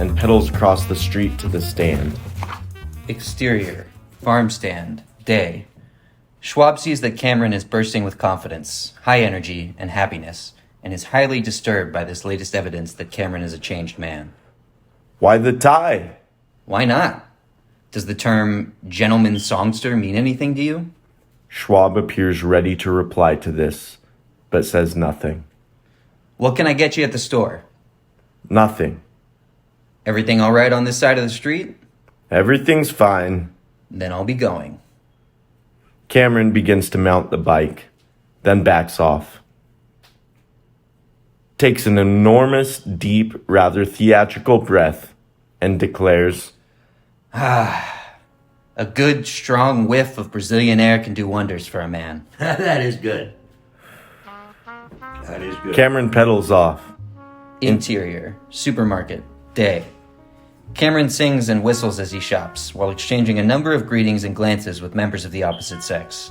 and pedals across the street to the stand. Exterior, farm stand, day. Schwab sees that Cameron is bursting with confidence, high energy, and happiness, and is highly disturbed by this latest evidence that Cameron is a changed man. Why the tie? Why not? Does the term gentleman songster mean anything to you? Schwab appears ready to reply to this, but says nothing. What can I get you at the store? Nothing. Everything all right on this side of the street? Everything's fine. Then I'll be going. Cameron begins to mount the bike, then backs off. Takes an enormous, deep, rather theatrical breath, and declares, A good, strong whiff of Brazilian air can do wonders for a man. That is good. That is good. Cameron pedals off. Interior, supermarket, day. Cameron sings and whistles as he shops, while exchanging a number of greetings and glances with members of the opposite sex.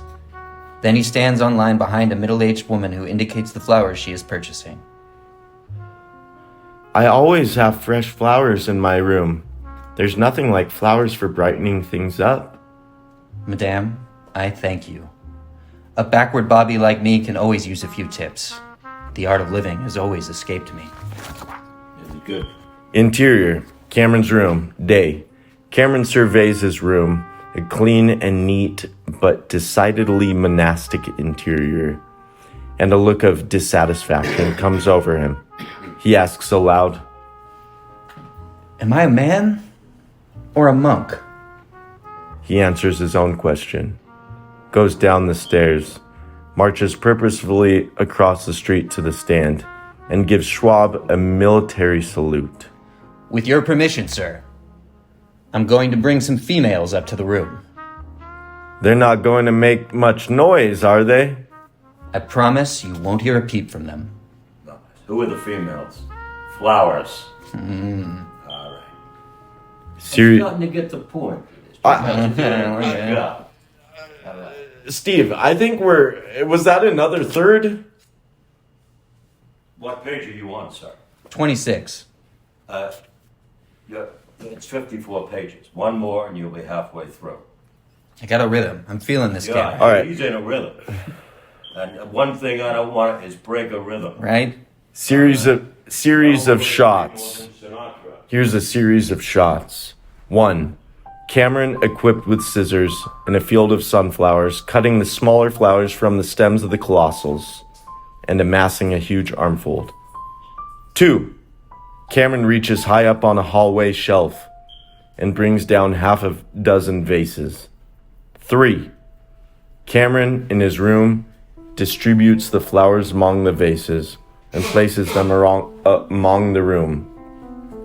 Then he stands on line behind a middle-aged woman who indicates the flowers she is purchasing. I always have fresh flowers in my room. There's nothing like flowers for brightening things up. Madame, I thank you. A backward Bobby like me can always use a few tips. The art of living has always escaped me. This is good. Interior, Cameron's room, day. Cameron surveys his room, a clean and neat but decidedly monastic interior, and a look of dissatisfaction comes over him. He asks aloud, Am I a man or a monk? He answers his own question, goes down the stairs, marches purposefully across the street to the stand, and gives Schwab a military salute. With your permission, sir. I'm going to bring some females up to the room. They're not going to make much noise, are they? I promise you won't hear a peep from them. Nice. Who are the females? Flowers. All right. I'm starting to get the point. Yeah. Steve, I think was that another third? What page are you on, sir? 26. Yeah, it's 54 pages. One more and you'll be halfway through. I got a rhythm. I'm feeling this Yeah, guy. All right. he's in a rhythm. And one thing I don't want is break a rhythm. Right? Series of shots. Sinatra. Here's a series of shots. 1. Cameron, equipped with scissors, in a field of sunflowers, cutting the smaller flowers from the stems of the colossals, and amassing a huge armful. 2. Cameron reaches high up on a hallway shelf, and brings down half a dozen vases. 3. Cameron, in his room, distributes the flowers among the vases, and places them among the room.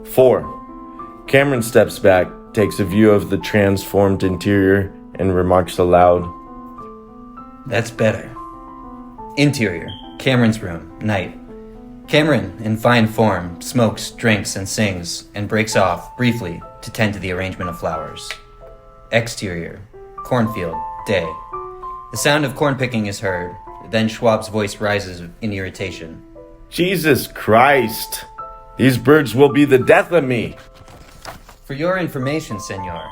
4. Cameron steps back, takes a view of the transformed interior, and remarks aloud, That's better. Interior, Cameron's room, night. Cameron, in fine form, smokes, drinks, and sings, and breaks off, briefly, to tend to the arrangement of flowers. Exterior, cornfield, day. The sound of corn picking is heard. Then Schwab's voice rises in irritation. Jesus Christ! These birds will be the death of me! For your information, senor,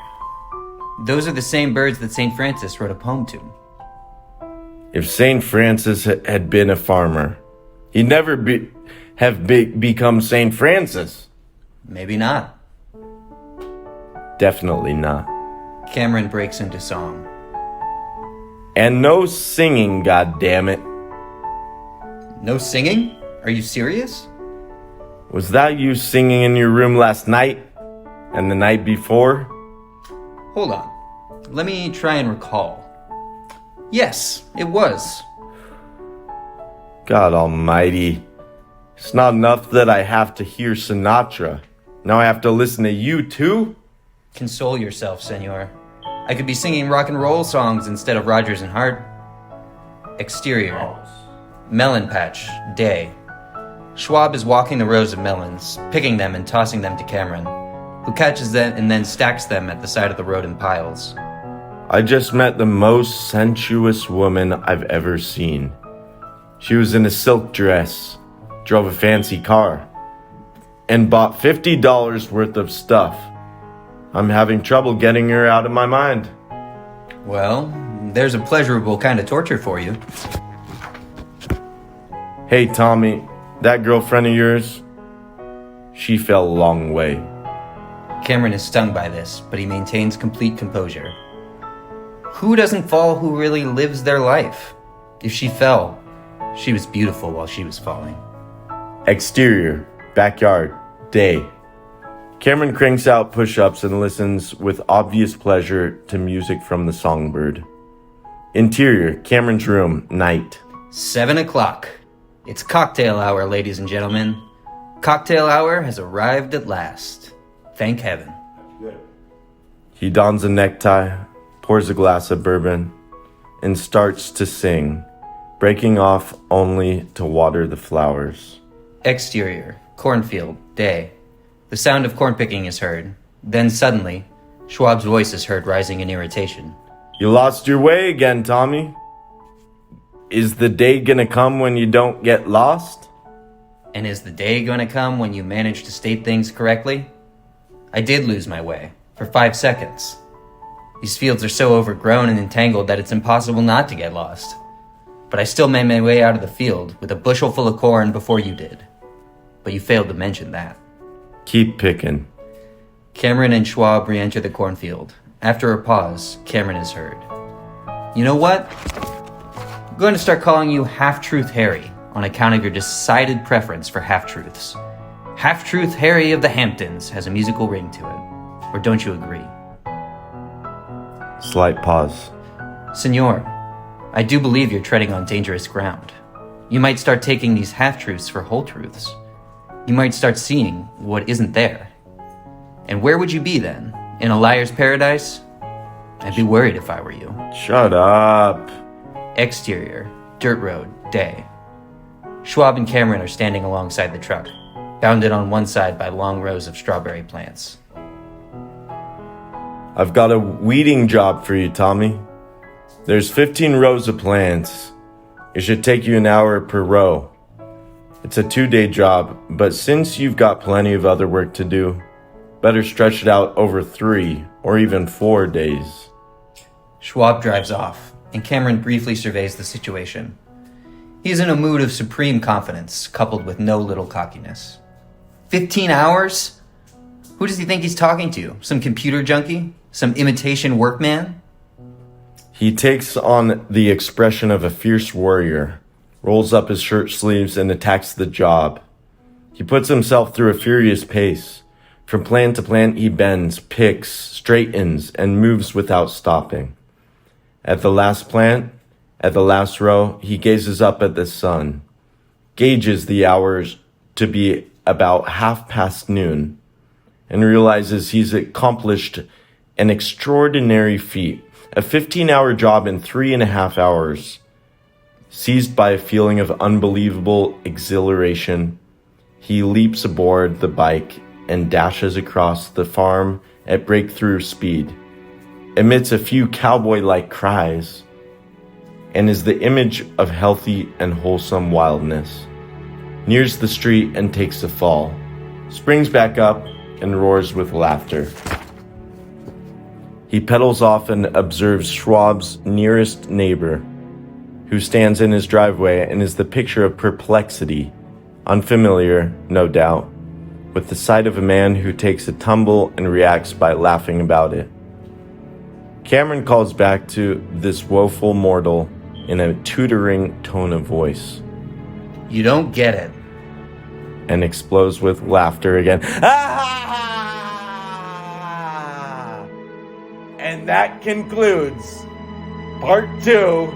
those are the same birds that St. Francis wrote a poem to. If St. Francis had been a farmer, he'd never become St. Francis. Maybe not. Definitely not. Cameron breaks into song. And no singing, goddammit. No singing? Are you serious? Was that you singing in your room last night? And the night before? Hold on. Let me try and recall. Yes, it was. God almighty. It's not enough that I have to hear Sinatra. Now I have to listen to you too? Console yourself, senor. I could be singing rock and roll songs instead of Rodgers and Hart. Exterior. Melon patch, day. Schwab is walking the rows of melons, picking them and tossing them to Cameron, who catches them and then stacks them at the side of the road in piles. I just met the most sensuous woman I've ever seen. She was in a silk dress, drove a fancy car. and bought $50 worth of stuff. I'm having trouble getting her out of my mind. Well, there's a pleasurable kind of torture for you. Hey, Tommy, that girlfriend of yours, she fell a long way. Cameron is stung by this, but he maintains complete composure. Who doesn't fall who really lives their life? If she fell, she was beautiful while she was falling. Exterior, backyard, day. Cameron cranks out push-ups and listens with obvious pleasure to music from the songbird. Interior, Cameron's room, night. 7 o'clock. It's cocktail hour, ladies and gentlemen. Cocktail hour has arrived at last. Thank heaven. He dons a necktie, pours a glass of bourbon, and starts to sing, breaking off only to water the flowers. Exterior, cornfield, day. The sound of corn picking is heard. Then suddenly, Schwab's voice is heard rising in irritation. You lost your way again, Tommy. Is the day gonna come when you don't get lost? And is the day gonna come when you manage to state things correctly? I did lose my way, for 5 seconds. These fields are so overgrown and entangled that it's impossible not to get lost. But I still made my way out of the field with a bushel full of corn before you did. But you failed to mention that. Keep picking. Cameron and Schwab re-enter the cornfield. After a pause, Cameron is heard. You know what? I'm going to start calling you Half-Truth Harry on account of your decided preference for half-truths. Half-Truth Harry of the Hamptons has a musical ring to it. Or don't you agree? Slight pause. Senor, I do believe you're treading on dangerous ground. You might start taking these half-truths for whole truths. You might start seeing what isn't there. And where would you be then? In a liar's paradise? I'd be worried if I were you. Shut up. Exterior, dirt road, day. Schwab and Cameron are standing alongside the truck, bounded on one side by long rows of strawberry plants. I've got a weeding job for you, Tommy. There's 15 rows of plants. It should take you an hour per row. It's a 2-day job, but since you've got plenty of other work to do, better stretch it out over 3 or even 4 days. Schwab drives off, and Cameron briefly surveys the situation. He's in a mood of supreme confidence, coupled with no little cockiness. 15 hours? Who does he think he's talking to? Some computer junkie? Some imitation workman? He takes on the expression of a fierce warrior, rolls up his shirt sleeves and attacks the job. He puts himself through a furious pace. From plant to plant he bends, picks, straightens, and moves without stopping. At the last plant, at the last row, he gazes up at the sun, gauges the hours to be about noon, and realizes he's accomplished an extraordinary feat, a 15-hour job in 3.5 hours. Seized by a feeling of unbelievable exhilaration, he leaps aboard the bike and dashes across the farm at breakthrough speed, emits a few cowboy-like cries, and is the image of healthy and wholesome wildness. Nears the street and takes a fall, springs back up and roars with laughter. He pedals off and observes Schwab's nearest neighbor, who stands in his driveway and is the picture of perplexity, unfamiliar, no doubt, with the sight of a man who takes a tumble and reacts by laughing about it. Cameron calls back to this woeful mortal in a tutoring tone of voice. You don't get it. And explodes with laughter again. And that concludes part 2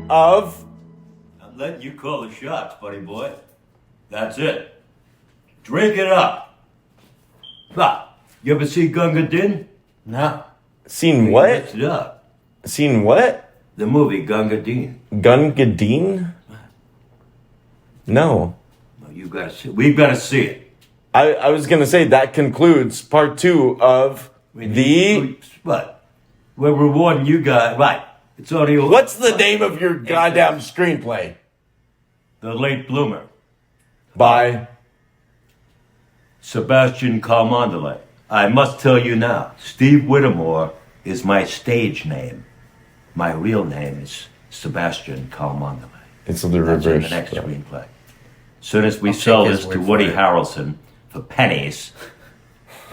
of... I'm letting you call the shots, buddy boy. That's it. Drink it up. Bah, you ever see Gunga Din? No. Seen what? Mix it up. Seen what? The movie Gunga Din. Gunga Din? No. Well, you gotta see. We've gotta see it. I was gonna say that concludes part 2 of What? We're rewarding you guys. Right. It's only... What's the name of your goddamn screenplay? The Late Bloomer. By... Sebastian Calmondale. I must tell you now, Steve Whittemore is my stage name. My real name is Sebastian Calmondale. It's the That's in reverse. the next though. screenplay. As soon as we I'll sell take his this to word Woody for it. Harrelson for pennies,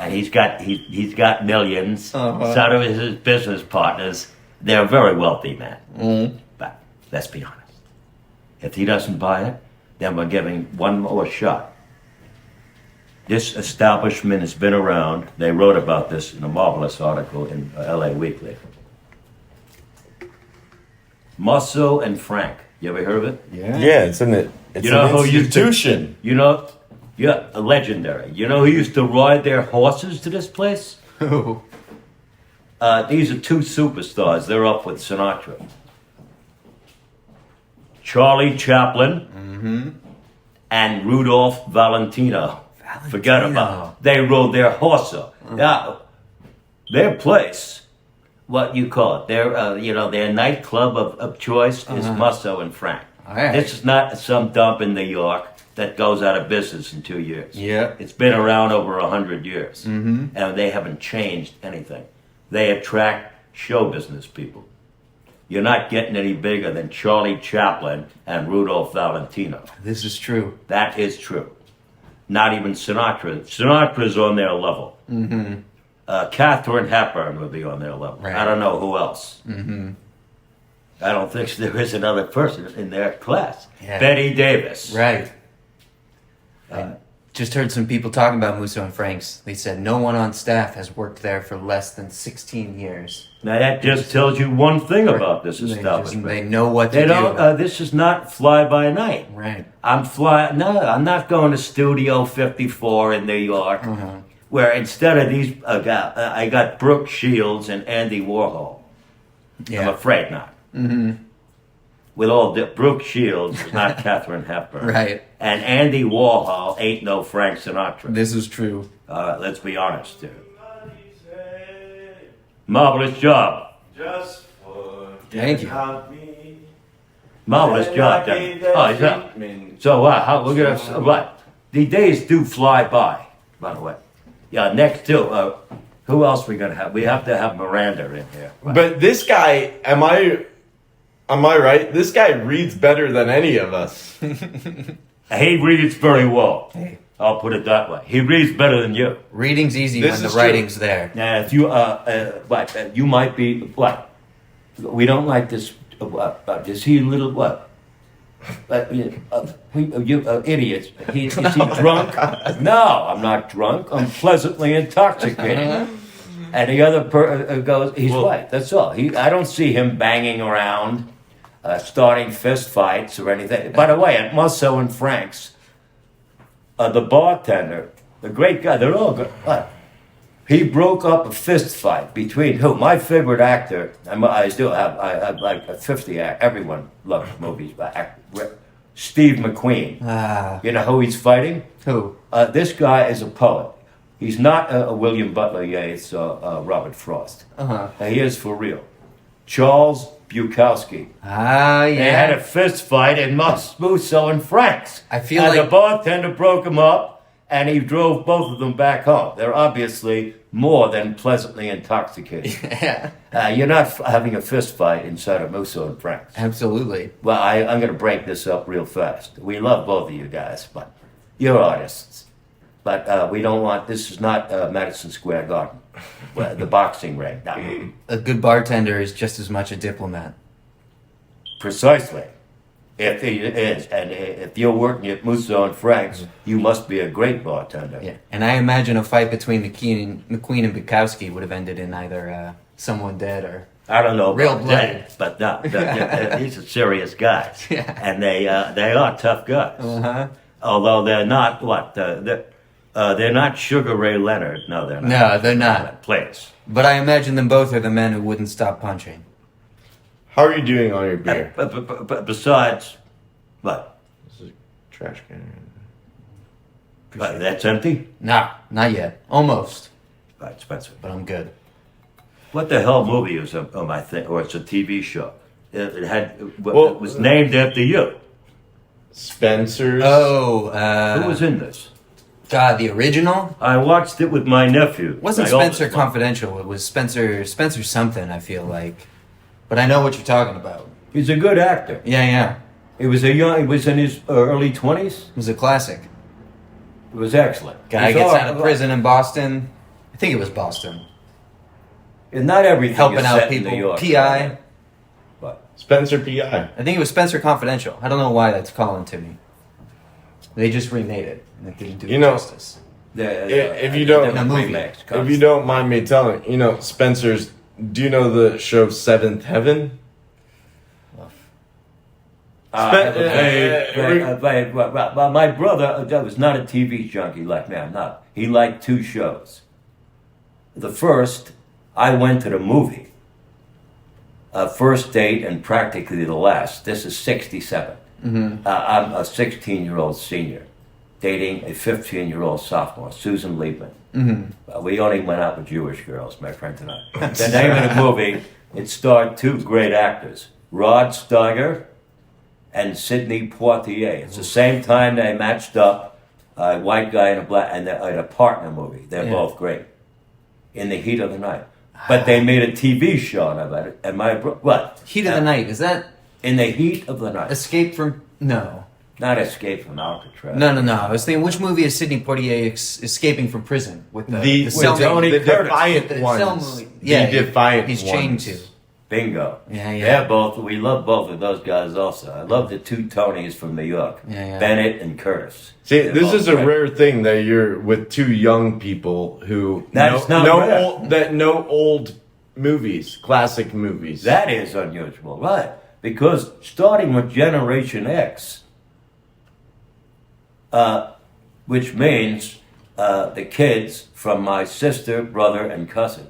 and he's got millions. So do his business partners. They're very wealthy men. But let's be honest. If he doesn't buy it, then we're giving one more shot. This establishment has been around. They wrote about this in a marvelous article in LA Weekly. Musso and Frank. You ever heard of it? Yeah, it's an You know an who used to- institution. You know, yeah, legendary. You know who used to ride their horses to this place? Who? These are two superstars. They're up with Sinatra. Charlie Chaplin and Rudolph Valentino. Forget about it. They rode their horse up. Now, their place, what you call it, their nightclub of choice is Musso and Frank. All right. This is not some dump in New York that goes out of business in 2 years. Yeah. It's been around over 100 years, and they haven't changed anything. They attract show business people. You're not getting any bigger than Charlie Chaplin and Rudolph Valentino. This is true. That is true. Not even Sinatra. Sinatra's on their level. Katharine Hepburn would be on their level. Right. I don't know who else. I don't think there is another person in their class. Yeah. Betty Davis. Right. I just heard some people talking about Musso and Frank's. They said no one on staff has worked there for less than 16 years. Now that just tells you one thing about this They establishment. know what to They do. don't. This is not fly by night. Right. I'm not going to Studio 54 in New York, where instead of these, I got Brooke Shields and Andy Warhol. I'm Yeah. afraid not. With all Brooke Shields is not Katharine Hepburn. Right. And Andy Warhol ain't no Frank Sinatra. This is true. Let's be honest here. Marvelous job. Just for Thank you. Marvelous job, Dan. Oh, yeah. So we're gonna what? The days do fly by the way. Yeah, next to who else we gonna have? We have to have Miranda in here. But this guy, am I right? This guy reads better than any of us. He reads very well. I'll put it that way. He reads better than you. Reading's easy This when the is true. writing's there. Now, if you you might be what? We don't like this. Is he a little what? You idiots. Is he drunk? No, I'm not drunk. I'm pleasantly intoxicated. And the other goes, he's white. That's all. I don't see him banging around, starting fist fights or anything. By the way, at Musso and Frank's, the bartender, the great guy, they're all good. He broke up a fist fight between who? My favorite actor. I have like 50 everyone loves movies, but Steve McQueen. You know who he's fighting? Who? This guy is a poet. He's not a William Butler Yeats or Robert Frost. He is for real. Charles Bukowski. Yeah. They had a fist fight in Musso and Frank's. I feel and like- the bartender broke him up, and he drove both of them back home. They're obviously more than pleasantly intoxicated. Yeah. You're not having a fist fight inside of Musso and Frank's. Absolutely. Well, I'm going to break this up real fast. We love both of you guys, but you're artists. But we don't want, this is not Madison Square Garden, the boxing ring. No. A good bartender is just as much a diplomat. Precisely. If he is, and if you're working at Musso and Frank's, you must be a great bartender. Yeah. And I imagine a fight between McQueen and Bukowski would have ended in either someone dead or... I don't know Real about blood. that, but no, these are serious guys, Yeah. and they are tough guys. Although they're not they're not Sugar Ray Leonard. No, they're not. No, they're not. Please. But I imagine them both are the men who wouldn't stop punching. How are you doing on your beer? But besides, what? This is a trash can. But that's empty. Nah, not yet. Almost. Right, Spencer. But I'm good. What the hell movie is my thing? Or it's a TV show? It Well, it was named after you. Spencer's. Oh, Who was in this? The original I watched it with my nephew. wasn't my Spencer oldest one. Confidential. It was Spencer something. I feel like, but I know what you're talking about. He's a good actor. Yeah. He was in his early 20s. It was a classic. It was excellent. Guy He's gets all- out of prison in Boston. I think it was Boston. And not everything Helping is out set people. in New York. P.I. But Spencer P.I. I think it was Spencer Confidential. I don't know why that's calling to me. They just remade it, and it didn't do You know, justice. If you don't- A movie. remakes, If you don't mind me telling, Spencer's. Do you know the show Seventh Heaven? Well, my brother was not a TV junkie like me. I'm not. He liked two shows. The first, I went to the movie. First date and practically the last. This is 67. I'm a 16-year-old senior dating a 15-year-old sophomore, Susan Liebman. We only went out with Jewish girls, my friend and I. The name of the movie, it starred two great actors, Rod Steiger and Sidney Poitier. It's the same time they matched up a white guy and a black, and in a partner movie. They're both great. In the Heat of the Night. But they made a TV show about it. And what? Heat of the Night, is that In the Heat of the Night. Escape from... No. Not Escape from Alcatraz. No. I was thinking, which movie is Sidney Poitier escaping from prison? With the cell Tony the Curtis. Defiant The ones. cell movie. Yeah, the Defiant he's ones. chained to. Bingo. Yeah. We love both of those guys also. I love the two Tonys from New York. Yeah. Bennett and Curtis. See, They're this both is a great. rare thing that you're with two young people who That's not rare. know old movies, classic movies. That is unusual, right? Because starting with Generation X, which means the kids from my sister, brother, and cousin,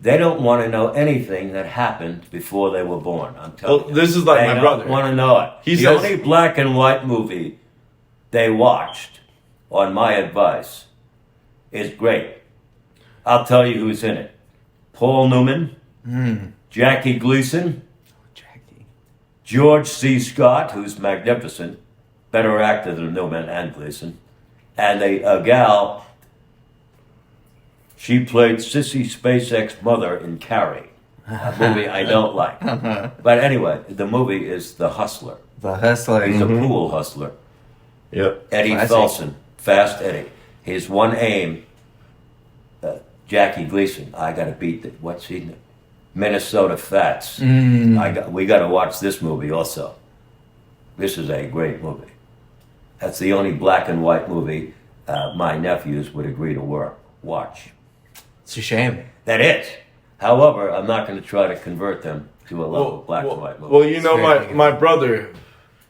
they don't want to know anything that happened before they were born. I'm telling you. This is like they my brother. Don't want to know it. He the says- only black and white movie they watched, on my advice, is great. I'll tell you who's in it: Paul Newman, Jackie Gleason, Jackie. George C. Scott, who's magnificent, better actor than Newman and Gleason, and a gal. She played Sissy Spacek's mother in Carrie, a movie I don't like. But anyway, the movie is The Hustler. The Hustler. He's a pool hustler. Yep. Eddie Classic. Felsen, Fast Eddie. His one aim, Jackie Gleason. I got to beat the what's he? Minnesota Fats. We got to watch this movie also. This is a great movie. That's the only black and white movie my nephews would agree to watch. It's a shame. That is. However, I'm not going to try to convert them to a love of black and white movie. Well, you know, very good. my brother,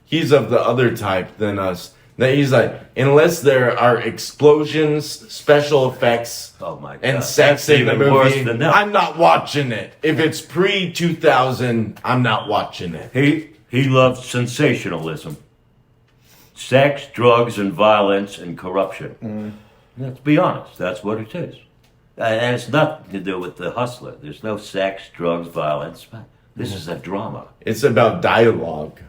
he's of the other type than us. That he's like, unless there are explosions, special effects, Oh my God. and sex That's in the even worse movie, than that. I'm not watching it. If it's pre-2000, I'm not watching it. He loved sensationalism. Sex, drugs, and violence and corruption. Let's be honest, that's what it is. And it's nothing to do with The Hustler. There's no sex, drugs, violence. This is a drama. It's about dialogue.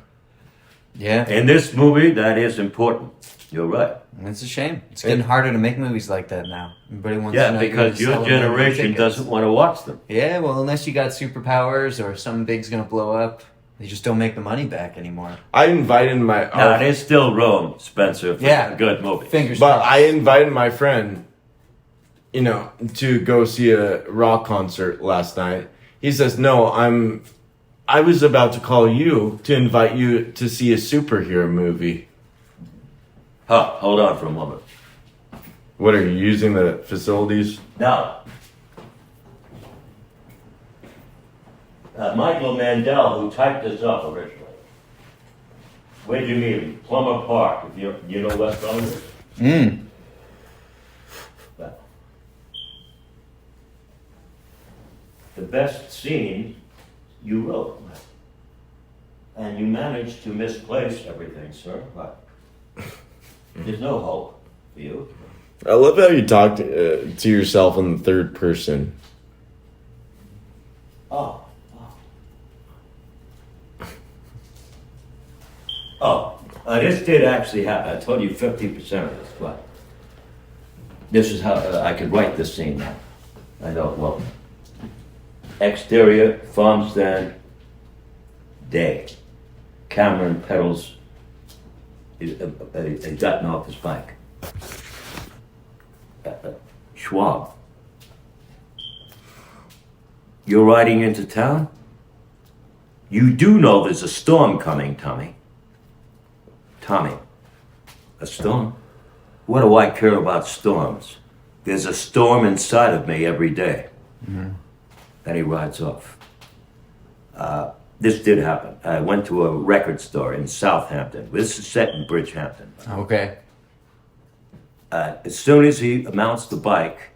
Yeah. In this movie, that is important. You're right. It's a shame. It's getting harder to make movies like that now. Everybody wants to Yeah, know because you're your selling them generation tickets. doesn't want to watch them. Yeah, well, unless you got superpowers or something big's gonna blow up, they just don't make the money back anymore. I invited my Now, there's still room, Spencer, for Yeah. a good movie. Fingers but crossed. I invited my friend, to go see a rock concert last night. He says, "No, I was about to call you to invite you to see a superhero movie." Hold on for a moment. What are you using the facilities? Now, Michael Mandel, who typed this up originally, where'd you meet him? Plumber Park. You know West Hollywood? Well, the best scene you wrote. And you managed to misplace everything, sir. But there's no hope for you. I love how you talk to yourself in the third person. This did actually happen. I told you 50% of this, but This is how I could write this scene now. I know, well. Exterior, farm stand, day. Cameron pedals, he's gotten off his bike. Schwab. You're riding into town? You do know there's a storm coming, Tommy. Tommy, a storm? What do I care about storms? There's a storm inside of me every day. Mm-hmm. Then he rides off. This did happen. I went to a record store in Southampton. This is set in Bridgehampton. Okay. As soon as he mounts the bike,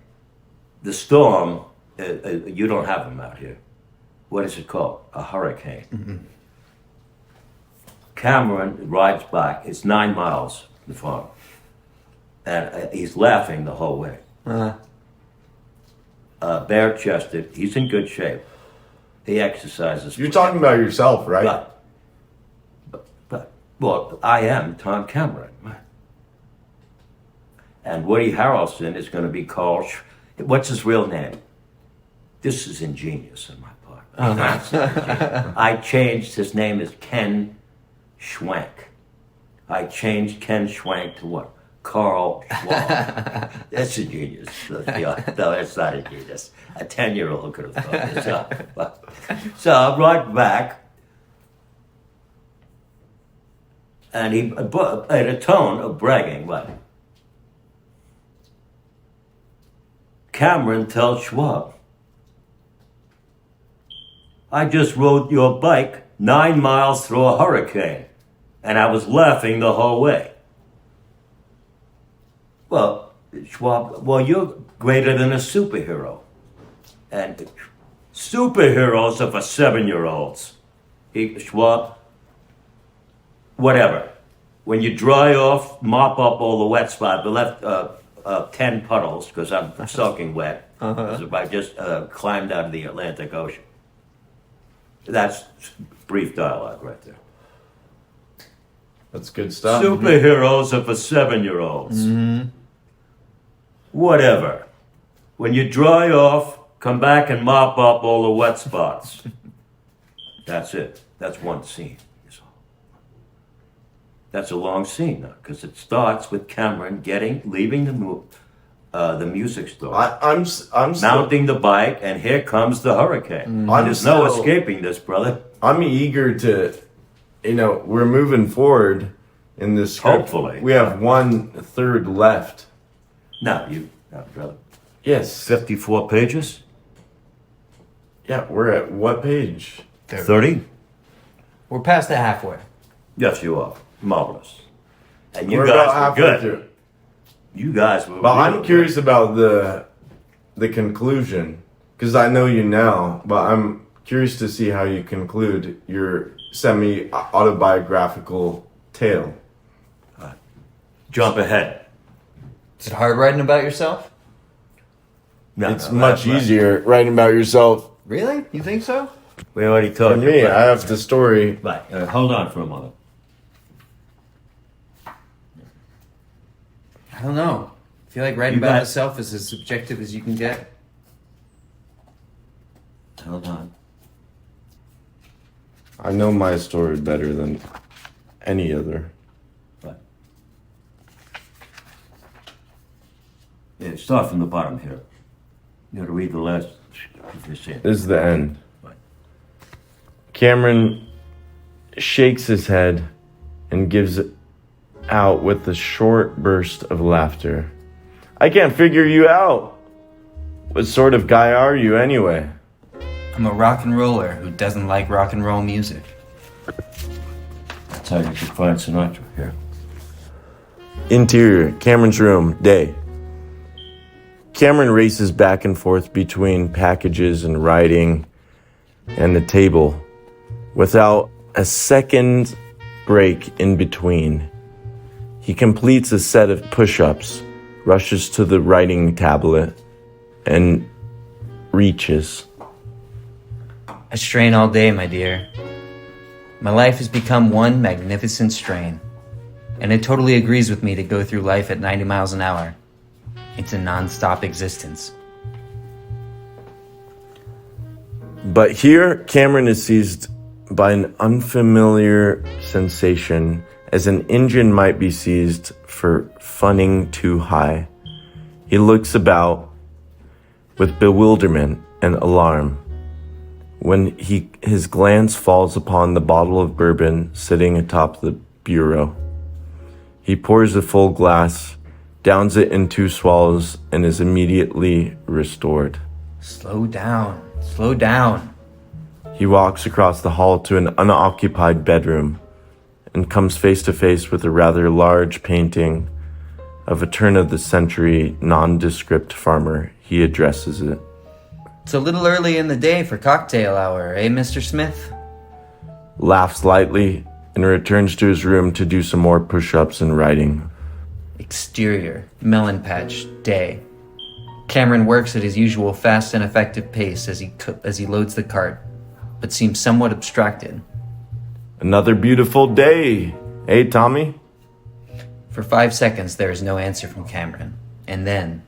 the storm, you don't have them out here. What is it called? A hurricane. Mm-hmm. Cameron rides back. It's 9 miles from the farm. And he's laughing the whole way. Bare-chested. He's in good shape. He exercises. You're talking about yourself, right? But well, I am Tom Cameron. And Woody Harrelson is going to be called, what's his real name? This is ingenious on my part. I changed, his name is Ken Schwank. I changed Ken Schwank to what? Carl Schwab. That's a genius. No, that's not a genius. A 10-year-old could have thought this up. So I brought back, and he had a tone of bragging, but Cameron tells Schwab, I just rode your bike 9 miles through a hurricane, and I was laughing the whole way. Well, Schwab, you're greater than a superhero. And superheroes are for 7-year-olds. Schwab, whatever. When you dry off, mop up all the wet spots. We left 10 puddles because I'm soaking wet. Because I just climbed out of the Atlantic Ocean. That's brief dialogue right there. That's good stuff. Superheroes are for 7-year-olds. Mm-hmm. Whatever. When you dry off, come back and mop up all the wet spots. That's it. That's one scene. That's a long scene, though, because it starts with Cameron leaving the music store. I'm mounting the bike, and here comes the hurricane. There's no escaping this, brother. I'm eager to, we're moving forward in this script. Hopefully. We have 1/3 left. No, brother. Yes. 54 pages? Yeah, we're at what page? 30? We're past the halfway. Yes, you are. Marvelous. And we're guys were good. Through. You guys were. But I'm curious about the conclusion, because I know you now, but I'm curious to see how you conclude your semi-autobiographical tale. Jump ahead. Is it hard writing about yourself? No, it's much easier writing about yourself. Really? You think so? We already talked. For me, I have the story. Right. Hold on for a moment. I don't know. I feel like writing about myself is as subjective as you can get. Hold on. I know my story better than any other. Right. Yeah, start from the bottom here. You got to read the last. This is the end. Right. Cameron shakes his head and gives out with a short burst of laughter. I can't figure you out. What sort of guy are you anyway? I'm a rock and roller who doesn't like rock and roll music. That's how you could find Sinatra here. Interior, Cameron's room, day. Cameron races back and forth between packages and writing and the table without a second break in between. He completes a set of push-ups, rushes to the writing tablet, and reaches. I strain all day, my dear. My life has become one magnificent strain, and it totally agrees with me to go through life at 90 miles an hour. into non-stop existence. But here, Cameron is seized by an unfamiliar sensation, as an engine might be seized for funning too high. He looks about with bewilderment and alarm when his glance falls upon the bottle of bourbon sitting atop the bureau. He pours a full glass, downs it in 2 swallows, and is immediately restored. Slow down. Slow down. He walks across the hall to an unoccupied bedroom and comes face to face with a rather large painting of a turn-of-the-century nondescript farmer. He addresses it. It's a little early in the day for cocktail hour, eh, Mr. Smith? Laughs lightly and returns to his room to do some more push-ups and writing. Exterior, melon patch, day. Cameron works at his usual fast and effective pace as he loads the cart, but seems somewhat abstracted. Another beautiful day, eh, Tommy? For 5 seconds, there is no answer from Cameron. And then...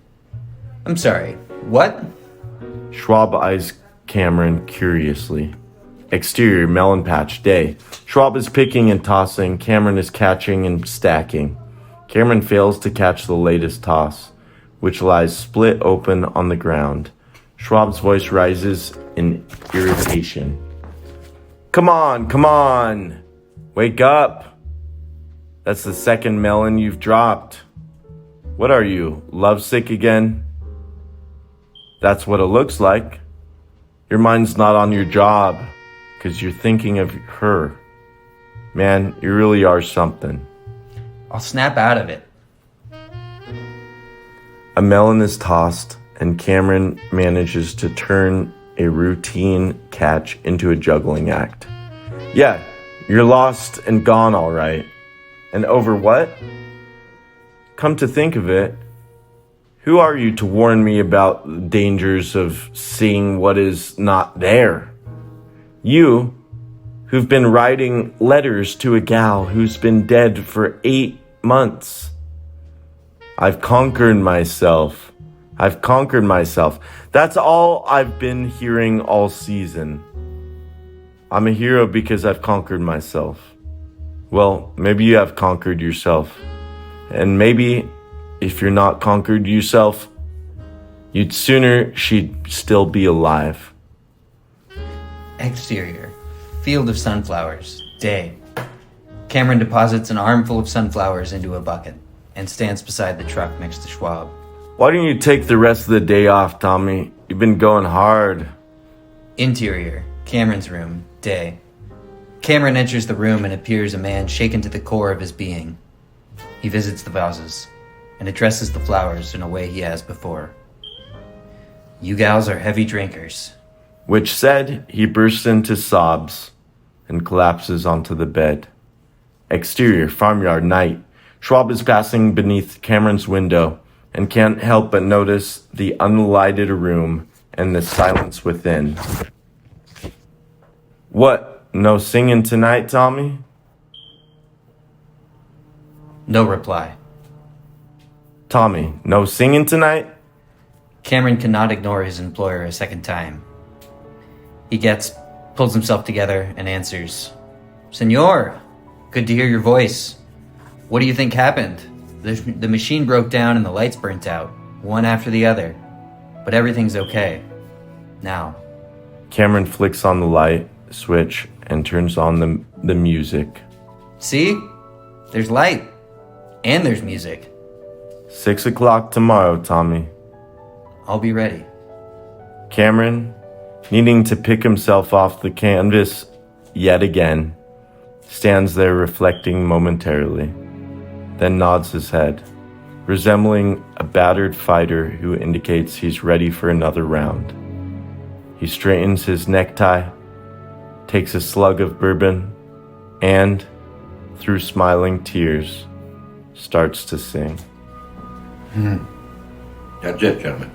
I'm sorry, what? Schwab eyes Cameron curiously. Exterior, melon patch, day. Schwab is picking and tossing. Cameron is catching and stacking. Cameron fails to catch the latest toss, which lies split open on the ground. Schwab's voice rises in irritation. Come on. Wake up. That's the second melon you've dropped. What are you, lovesick again? That's what it looks like. Your mind's not on your job, 'cause you're thinking of her. Man, you really are something. I'll snap out of it. A melon is tossed, and Cameron manages to turn a routine catch into a juggling act. Yeah, you're lost and gone, all right. And over what? Come to think of it, who are you to warn me about the dangers of seeing what is not there? You, who've been writing letters to a gal who's been dead for 8 months. I've conquered myself. That's all I've been hearing all season. I'm a hero because I've conquered myself. Well, maybe you have conquered yourself. And maybe, if you're not conquered yourself, you'd sooner she'd still be alive. Exterior, field of sunflowers, day. Cameron deposits an armful of sunflowers into a bucket and stands beside the truck next to Schwab. Why don't you take the rest of the day off, Tommy? You've been going hard. Interior, Cameron's room, day. Cameron enters the room and appears a man shaken to the core of his being. He visits the vases and addresses the flowers in a way he has before. You gals are heavy drinkers. Which said, he bursts into sobs and collapses onto the bed. Exterior, farmyard, night. Schwab is passing beneath Cameron's window and can't help but notice the unlighted room and the silence within. What, no singing tonight, Tommy? No reply. Tommy, no singing tonight? Cameron cannot ignore his employer a second time. He pulls himself together and answers, Senor, good to hear your voice. What do you think happened? The machine broke down and the lights burnt out, one after the other. But everything's okay. Now. Cameron flicks on the light switch and turns on the music. See? There's light. And there's music. 6 o'clock tomorrow, Tommy. I'll be ready. Cameron, needing to pick himself off the canvas yet again, stands there reflecting momentarily, then nods his head, resembling a battered fighter who indicates he's ready for another round. He straightens his necktie, takes a slug of bourbon, and, through smiling tears, starts to sing. That's it, gentlemen.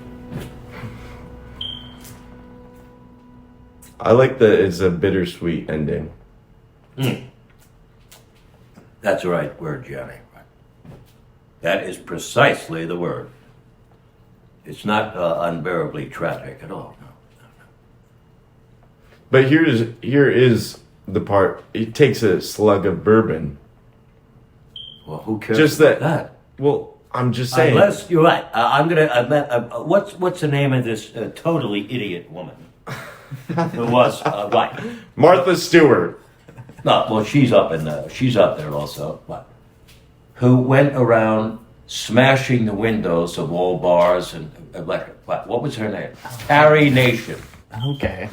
I like that it's a bittersweet ending. That's the right word, Gianni. That is precisely the word. It's not unbearably tragic at all. No. But here is the part. It takes a slug of bourbon. Well, who cares Just about that. that? Well, I'm just saying. Unless you're right. I'm gonna. What's the name of this totally idiot woman? Who was right? Martha Stewart. No, well, she's up there also. But who went around smashing the windows of all bars and what was her name? Carrie Nation. Okay.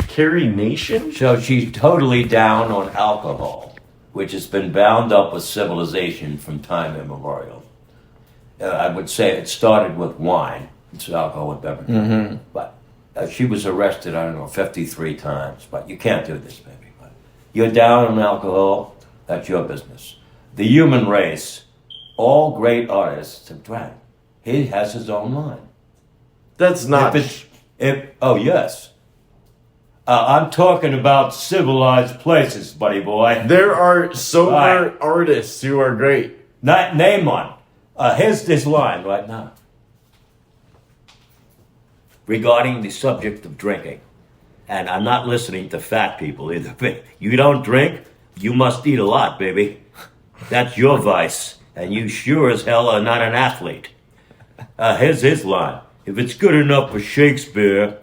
Carrie Nation? So she's totally down on alcohol, which has been bound up with civilization from time immemorial. I would say it started with wine. It's alcohol and beverage. Mm-hmm. But she was arrested, I don't know, 53 times. But you can't do this, baby. But you're down on alcohol, that's your business. The human race, all great artists have drank. He has his own line. That's not. Oh, yes. I'm talking about civilized places, buddy boy. There are sober Right. artists who are great. Name one. Here's this line right now. Regarding the subject of drinking. And I'm not listening to fat people either. You don't drink, you must eat a lot, baby. That's your vice. And you sure as hell are not an athlete. Here's his line. If it's good enough for Shakespeare,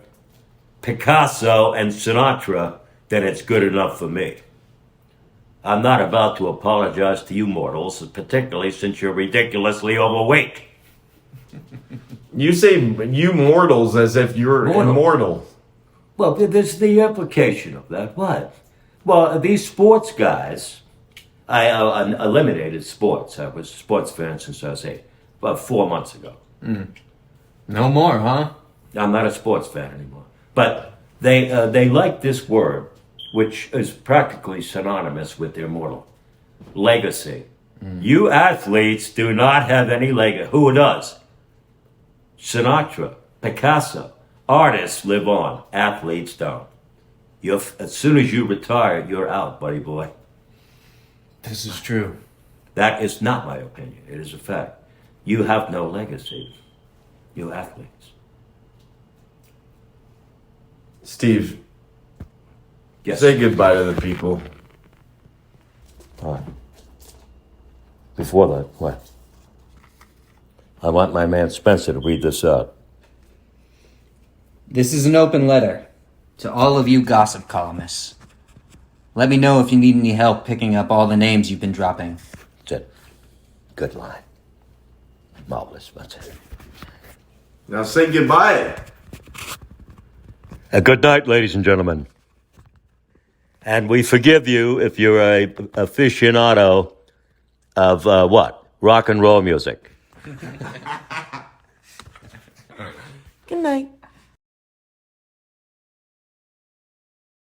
Picasso, and Sinatra, then it's good enough for me. I'm not about to apologize to you mortals, particularly since you're ridiculously overweight. You say you mortals as if you're immortal. Well, there's the implication of that. What? Well, these sports guys, I eliminated sports. I was a sports fan since I was 8, about 4 months ago. No more, huh? I'm not a sports fan anymore. But they like this word, which is practically synonymous with immortal. Legacy. You athletes do not have any legacy. Who does? Sinatra, Picasso. Artists live on. Athletes don't. As soon as you retire, you're out, buddy boy. This is true. That is not my opinion. It is a fact. You have no legacy. You athletes. Steve, Yes. say goodbye to the people. Before that, what? I want my man Spencer to read this out. This is an open letter to all of you gossip columnists. Let me know if you need any help picking up all the names you've been dropping. That's it. Good line. Marvelous, Spencer. Now say goodbye. Good night, ladies and gentlemen. And we forgive you if you're a aficionado of what? Rock and roll music. Good night.